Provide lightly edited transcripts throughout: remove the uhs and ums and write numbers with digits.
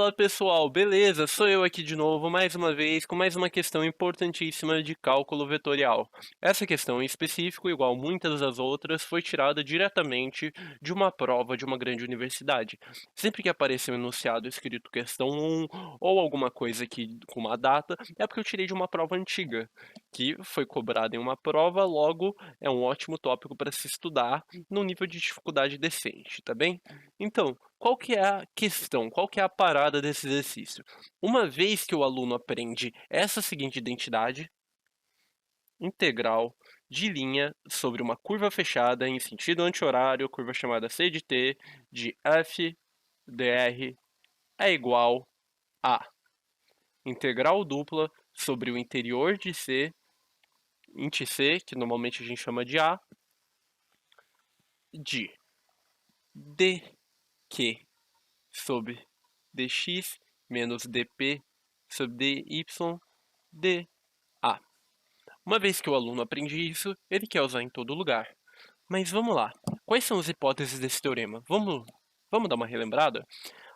Fala pessoal, beleza? Sou eu aqui de novo, mais uma vez, com mais uma questão importantíssima de cálculo vetorial. Essa questão em específico, igual muitas das outras, foi tirada diretamente de uma prova de uma grande universidade. Sempre que aparecer um enunciado escrito questão 1 ou alguma coisa aqui com uma data, é porque eu tirei de uma prova antiga, que foi cobrada em uma prova, logo é um ótimo tópico para se estudar num nível de dificuldade decente, tá bem? Então, qual que é a questão? Qual que é a parada desse exercício? Uma vez que o aluno aprende essa seguinte identidade, integral de linha sobre uma curva fechada em sentido anti-horário, curva chamada C de t, de f dr é igual a integral dupla sobre o interior de C, int C, que normalmente a gente chama de A, de dq sobre dx menos dp sobre dy dA. Uma vez que o aluno aprende isso, ele quer usar em todo lugar. Mas vamos lá. Quais são as hipóteses desse teorema? Vamos dar uma relembrada?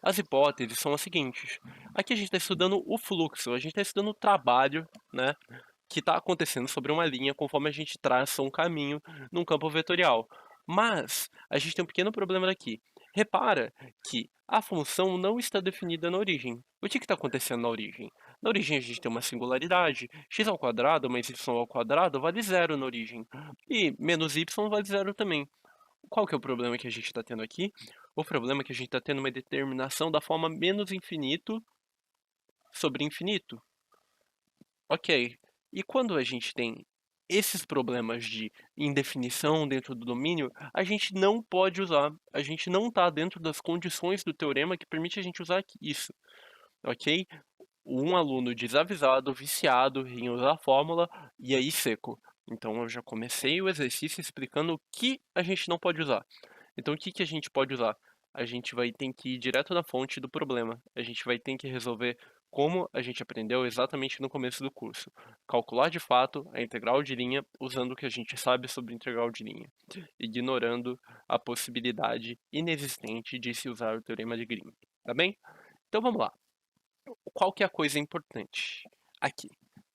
As hipóteses são as seguintes. Aqui a gente está estudando o fluxo, a gente está estudando o trabalho, né, que está acontecendo sobre uma linha conforme a gente traça um caminho num campo vetorial. Mas a gente tem um pequeno problema aqui. Repara que a função não está definida na origem. O que está acontecendo na origem? Na origem a gente tem uma singularidade. X ao quadrado mais y ao quadrado vale zero na origem. E menos y vale zero também. Qual que é o problema que a gente está tendo aqui? O problema é que a gente está tendo uma determinação da forma menos infinito sobre infinito. Ok. E quando a gente tem esses problemas de indefinição dentro do domínio, a gente não pode usar. A gente não está dentro das condições do teorema que permite a gente usar isso. Ok? Um aluno desavisado, viciado em usar a fórmula, e aí seco. Então eu já comecei o exercício explicando o que a gente não pode usar. Então o que a gente pode usar? A gente vai ter que ir direto na fonte do problema. A gente vai ter que resolver como a gente aprendeu exatamente no começo do curso. Calcular de fato a integral de linha usando o que a gente sabe sobre integral de linha, ignorando a possibilidade inexistente de se usar o teorema de Green. Tá bem? Então vamos lá. Qual que é a coisa importante? Aqui,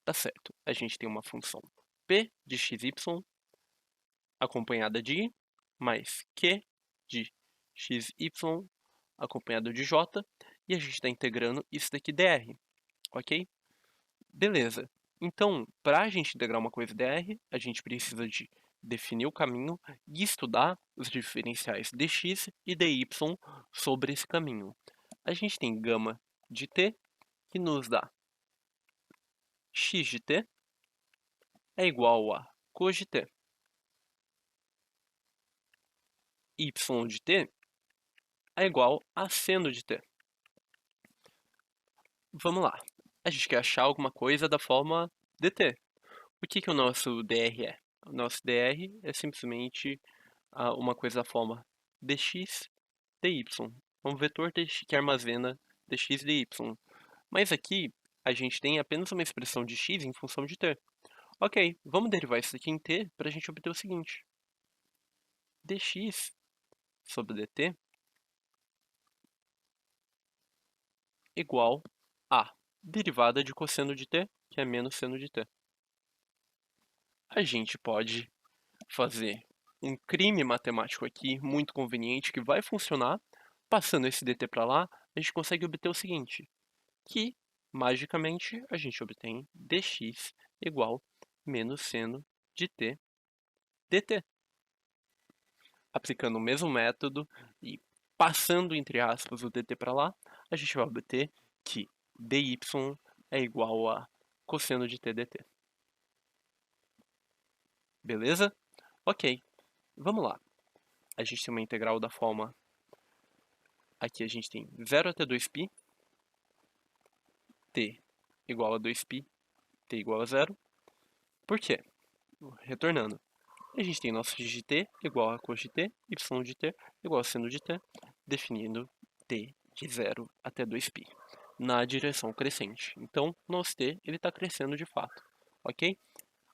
tá certo. A gente tem uma função p de xy acompanhada de mais q de xy acompanhado de j, e a gente está integrando isso daqui dr, ok? Beleza. Então, para a gente integrar uma coisa dr, a gente precisa de definir o caminho e estudar os diferenciais dx e dy sobre esse caminho. A gente tem gama de t, que nos dá x de t é igual a cos de t. Y de t é igual a seno de t. Vamos lá. A gente quer achar alguma coisa da forma dt. O que o nosso dr é? O nosso dr é simplesmente uma coisa da forma dx dy. Um vetor que armazena dx dy. Mas aqui a gente tem apenas uma expressão de x em função de t. Ok, vamos derivar isso aqui em t para a gente obter o seguinte. dx sobre dt igual a derivada de cosseno de t, que é menos seno de t. A gente pode fazer um crime matemático aqui, muito conveniente, que vai funcionar. Passando esse dt para lá, a gente consegue obter o seguinte, que, magicamente, a gente obtém dx igual menos seno de t dt. Aplicando o mesmo método e passando, entre aspas, o dt para lá, a gente vai obter que dy é igual a cosseno de t dt. Beleza? Ok, vamos lá. A gente tem uma integral da forma... Aqui a gente tem 0 até 2π, t igual a 2π, t igual a 0. Por quê? Retornando. A gente tem nosso x de t igual a cos de t, y de t igual a seno de t, definindo t de 0 até 2π na direção crescente. Então, nosso t está crescendo de fato, ok?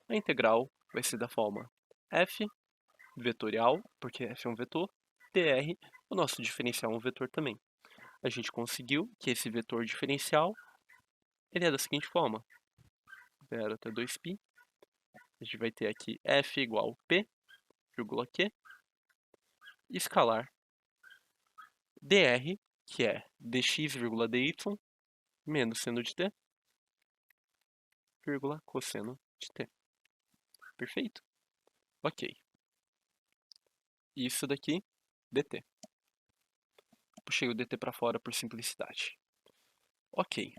A integral vai ser da forma f vetorial, porque f é um vetor, dr, o nosso diferencial é um vetor também. a gente conseguiu que esse vetor diferencial ele é da seguinte forma: 0 até 2π, a gente vai ter aqui f igual p, vírgula q, escalar dr, que é dx, vírgula dy, menos seno de t, vírgula cosseno de t. Perfeito? Ok. Isso daqui, dt. Puxei o dt para fora por simplicidade. Ok.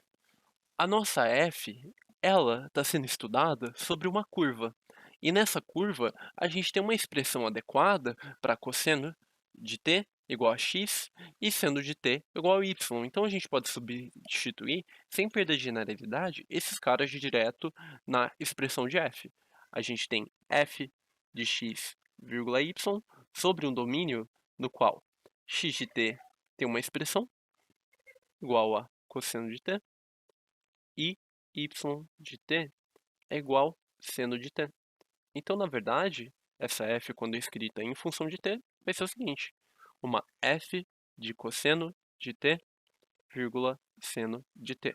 A nossa f, ela está sendo estudada sobre uma curva. E nessa curva, a gente tem uma expressão adequada para cosseno de t igual a x e seno de t igual a y. Então, a gente pode substituir, sem perda de generalidade, esses caras direto na expressão de f. A gente tem f de x, vírgula y, sobre um domínio no qual x de t tem uma expressão igual a cosseno de t, e y de t é igual a seno de t. Então, na verdade, essa f, quando escrita em função de t, vai ser o seguinte: uma f de cosseno de t, vírgula, seno de t.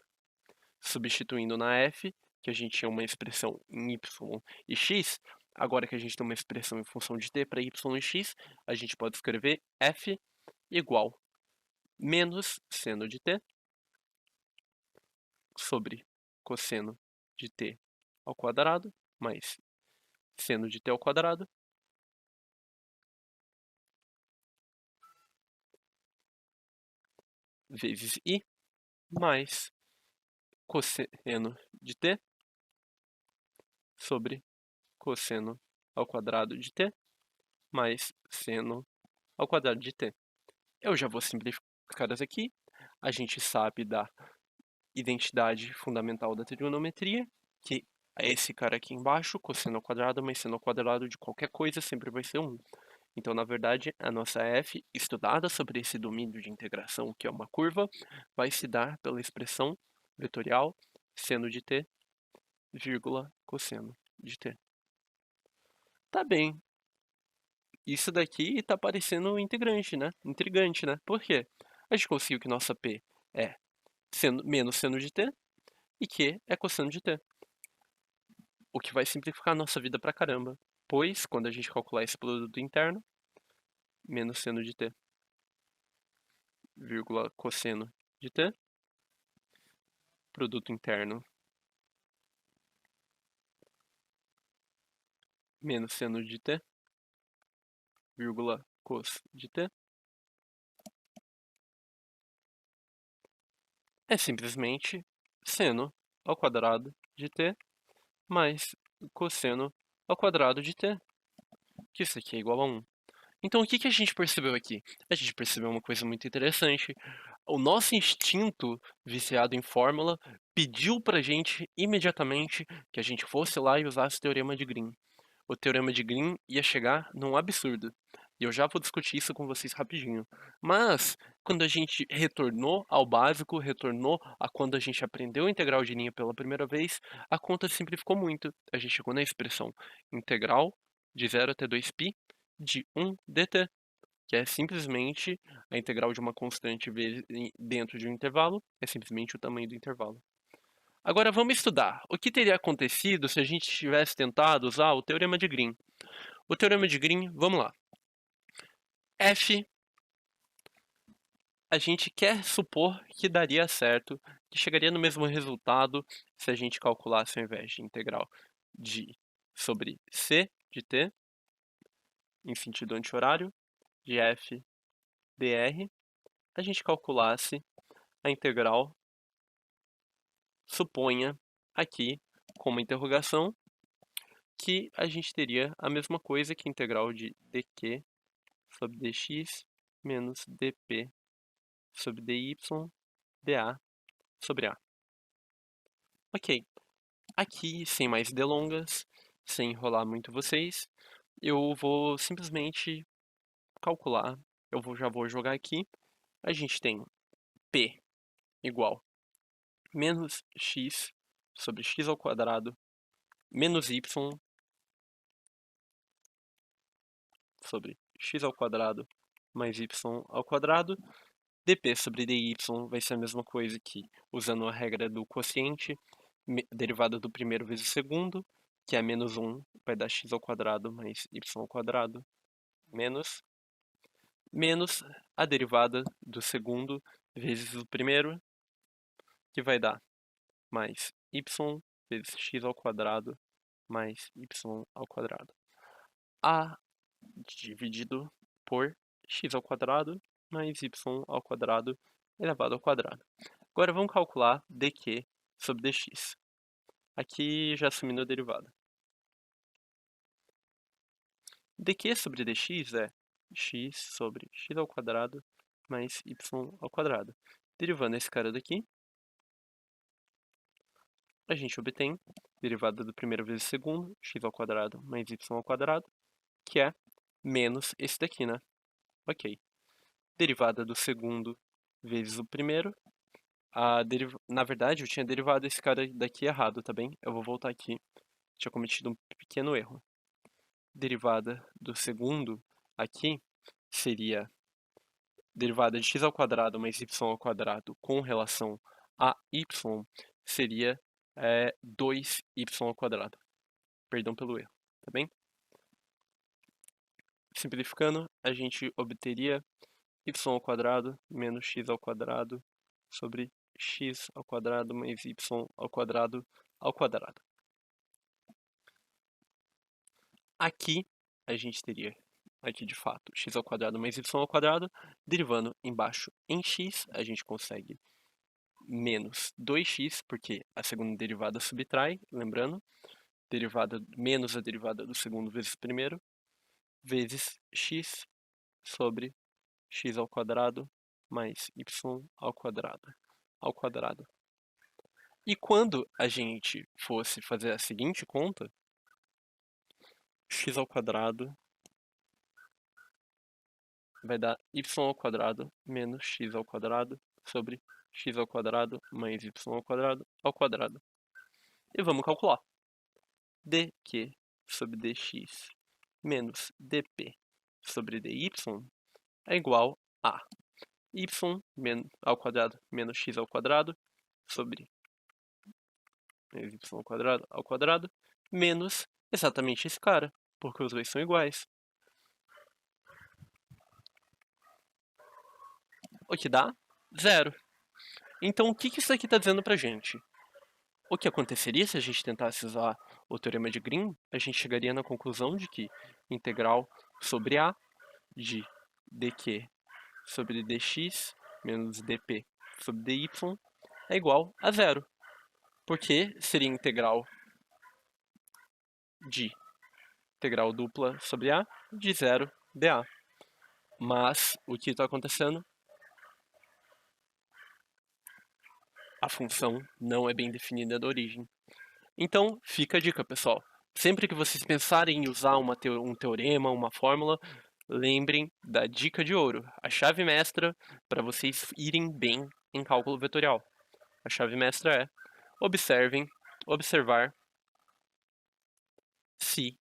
Substituindo na f, que a gente tinha uma expressão em y e x, agora que a gente tem uma expressão em função de t para y e x, a gente pode escrever f igual menos seno de t sobre cosseno de t ao quadrado mais seno de t ao quadrado vezes i mais cosseno de t sobre cosseno ao quadrado de t mais seno ao quadrado de t. Eu já vou simplificar isso aqui. A gente sabe da identidade fundamental da trigonometria, que é esse cara aqui embaixo, cosseno ao quadrado mais seno ao quadrado de qualquer coisa sempre vai ser 1. Então, na verdade, a nossa f, estudada sobre esse domínio de integração, que é uma curva, vai se dar pela expressão vetorial seno de t, vírgula, cosseno de t. Tá bem. Isso daqui tá parecendo integrante, né? Intrigante, né? Por quê? A gente conseguiu que nossa p é menos seno de t e q é cosseno de t. O que vai simplificar a nossa vida pra caramba. Pois, quando a gente calcular esse produto interno, menos seno de t, vírgula, cosseno de t, produto interno menos seno de t, vírgula, cos de t, é simplesmente seno ao quadrado de t mais cosseno ao quadrado de t, que isso aqui é igual a 1. Então, o que a gente percebeu aqui? A gente percebeu uma coisa muito interessante. O nosso instinto viciado em fórmula pediu pra gente imediatamente que a gente fosse lá e usasse o teorema de Green. O teorema de Green ia chegar num absurdo. E eu já vou discutir isso com vocês rapidinho. Mas, quando a gente retornou ao básico, retornou a quando a gente aprendeu a integral de linha pela primeira vez, a conta simplificou muito. A gente chegou na expressão integral de 0 até 2π de 1 dt, que é simplesmente a integral de uma constante dentro de um intervalo, é simplesmente o tamanho do intervalo. Agora vamos estudar o que teria acontecido se a gente tivesse tentado usar o teorema de Green. O teorema de Green, vamos lá. F, a gente quer supor que daria certo, que chegaria no mesmo resultado se a gente calculasse ao invés de integral de sobre c de t, em sentido anti-horário, de f dr, a gente calculasse a integral, suponha aqui, com uma interrogação, que a gente teria a mesma coisa que a integral de dq sobre dx menos dp sobre dy dA sobre A. Ok, aqui, sem mais delongas, sem enrolar muito vocês, eu vou simplesmente calcular, já vou jogar aqui, a gente tem P igual menos x sobre x ao quadrado menos y sobre x ao quadrado mais y ao quadrado dp sobre dy vai ser a mesma coisa que, usando a regra do quociente, derivada do primeiro vezes o segundo, que é menos 1, vai dar x ao quadrado mais y ao quadrado, menos a derivada do segundo vezes o primeiro, que vai dar mais y vezes x ao quadrado mais y ao quadrado. A dividido por x ao quadrado mais y ao quadrado elevado ao quadrado. Agora vamos calcular dq sobre dx. Aqui já assumindo a derivada. dq sobre dx é x sobre x ao quadrado mais y ao quadrado. Derivando esse cara daqui, a gente obtém derivada do primeiro vezes o segundo, x ao quadrado mais y ao quadrado, que é menos esse daqui, né? Ok. Derivada do segundo vezes o primeiro. Na verdade, eu tinha derivado esse cara daqui errado, tá bem? Eu vou voltar aqui. Tinha cometido um pequeno erro. Derivada do segundo aqui seria derivada de x ao quadrado mais y ao quadrado com relação a y seria 2y ao quadrado. Perdão pelo erro, tá bem? Simplificando, a gente obteria y ao quadrado menos x ao quadrado sobre x ao quadrado mais y ao quadrado ao quadrado. Aqui a gente teria, aqui de fato, x ao quadrado mais y ao quadrado, derivando embaixo em x, a gente consegue menos 2x, porque a segunda derivada subtrai, lembrando, derivada menos a derivada do segundo vezes o primeiro, vezes x sobre x ao quadrado mais y ao quadrado. E quando a gente fosse fazer a seguinte conta, x ao quadrado vai dar y ao quadrado menos x ao quadrado sobre x ao quadrado mais y ao quadrado. E vamos calcular. dq sobre dx menos dp sobre dy é igual a y ao quadrado menos x ao quadrado sobre y ao quadrado menos exatamente esse cara, porque os dois são iguais. O que dá? 0. Então, o que isso aqui está dizendo pra gente? O que aconteceria se a gente tentasse usar o teorema de Green? A gente chegaria na conclusão de que integral sobre A de dq sobre dx menos dp sobre dy é igual a 0. Porque seria integral de integral dupla sobre A de 0 dA. Mas o que está acontecendo? A função não é bem definida da origem. Então, fica a dica, pessoal. Sempre que vocês pensarem em usar um teorema, uma fórmula, lembrem da dica de ouro, a chave mestra para vocês irem bem em cálculo vetorial. A chave mestra é observar se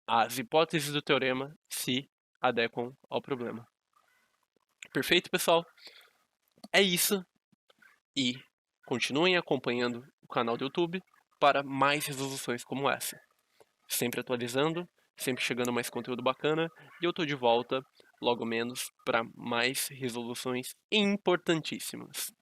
as hipóteses do teorema se adequam ao problema. Perfeito, pessoal? É isso. E continuem acompanhando o canal do YouTube para mais resoluções como essa. Sempre atualizando, sempre chegando mais conteúdo bacana. E eu tô de volta, logo menos, para mais resoluções importantíssimas.